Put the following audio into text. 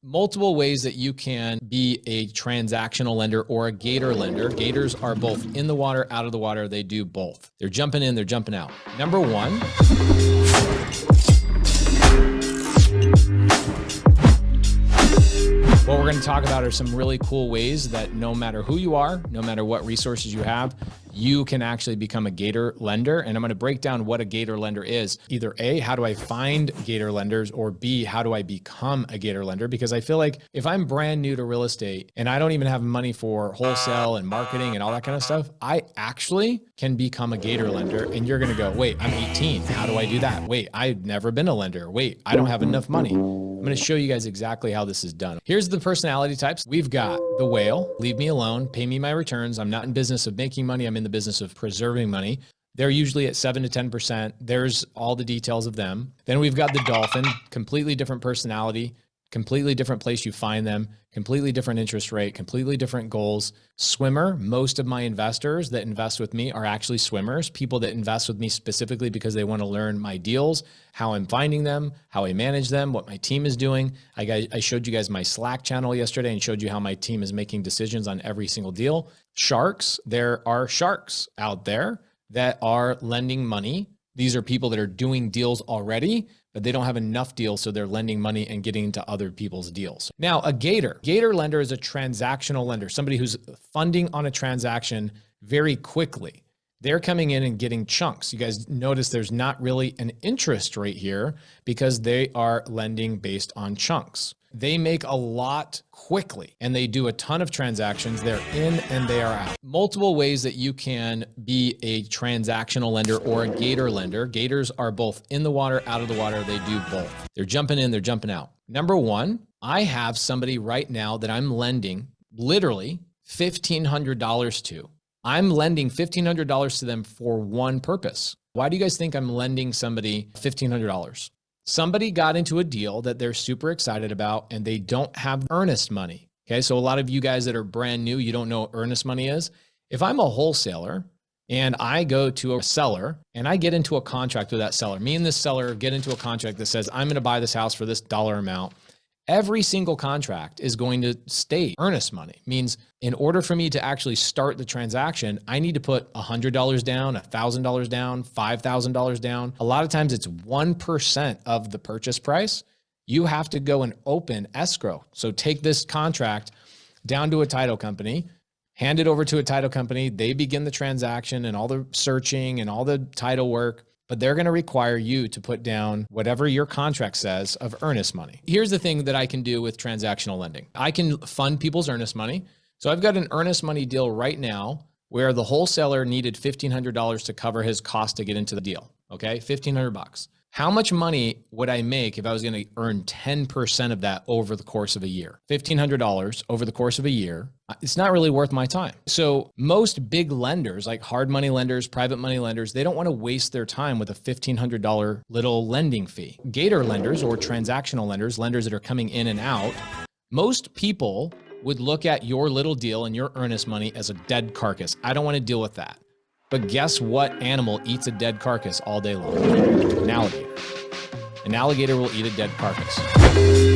multiple ways that you can be a transactional lender or a gator lender. Gators are both in the water, out of the water. They do both. They're jumping in, they're jumping out. Number one, what we're going to talk about are some really cool ways that no matter who you are, no matter what resources you have, you can actually become a gator lender. And I'm going to break down what a gator lender is. Either A, how do I find gator lenders, or B, how do I become a gator lender? Because I feel like if I'm brand new to real estate and I don't even have money for wholesale and marketing and all that kind of stuff, I actually can become a gator lender. And you're going to go, wait, I'm 18. How do I do that? Wait, I've never been a lender. Wait, I don't have enough money. I'm going to show you guys exactly how this is done. Here's the personality types. We've got the whale, leave me alone, pay me my returns. I'm not in business of making money. I'm in the business of preserving money. They're usually at 7 to 10%. There's all the details of them. Then we've got the dolphin, completely different personality, completely different place you find them, completely different interest rate, completely different goals. Swimmer, most of my investors that invest with me are actually swimmers, people that invest with me specifically because they want to learn my deals, how I'm finding them, how I manage them, what my team is doing. I showed you guys my Slack channel yesterday and showed you how my team is making decisions on every single deal. Sharks, there are sharks out there that are lending money. These are people that are doing deals already, but they don't have enough deals, so they're lending money and getting into other people's deals. Now, a gator lender is a transactional lender, somebody who's funding on a transaction very quickly. They're coming in and getting chunks. You guys notice there's not really an interest rate here because they are lending based on chunks. They make a lot quickly and they do a ton of transactions. They're in and they are out. Multiple ways that you can be a transactional lender or a gator lender. Gators are both in the water, out of the water. They do both. They're jumping in, they're jumping out. Number one, I have somebody right now that I'm lending literally $1,500 to. I'm lending $1,500 to them for one purpose. Why do you guys think I'm lending somebody $1,500? Somebody got into a deal that they're super excited about and they don't have earnest money. Okay, so a lot of you guys that are brand new, you don't know what earnest money is. If I'm a wholesaler and I go to a seller and I get into a contract with that seller, me and this seller get into a contract that says, I'm going to buy this house for this dollar amount. Every single contract is going to state earnest money. Means in order for me to actually start the transaction, I need to put $100 down, $1,000 down, $5,000 down. A lot of times it's 1% of the purchase price. You have to go and open escrow. So take this contract down to a title company, hand it over to a title company. They begin the transaction and all the searching and all the title work. But they're going to require you to put down whatever your contract says of earnest money. Here's the thing that I can do with transactional lending. I can fund people's earnest money. So I've got an earnest money deal right now where the wholesaler needed $1,500 to cover his cost to get into the deal. Okay, $1,500. How much money would I make if I was going to earn 10% of that over the course of a year? $1,500 over the course of a year. It's not really worth my time. So most big lenders, like hard money lenders, private money lenders, they don't want to waste their time with a $1,500 little lending fee. Gator lenders or transactional lenders, lenders that are coming in and out, most people would look at your little deal and your earnest money as a dead carcass. I don't want to deal with that. But guess what animal eats a dead carcass all day long? An alligator. An alligator will eat a dead carcass.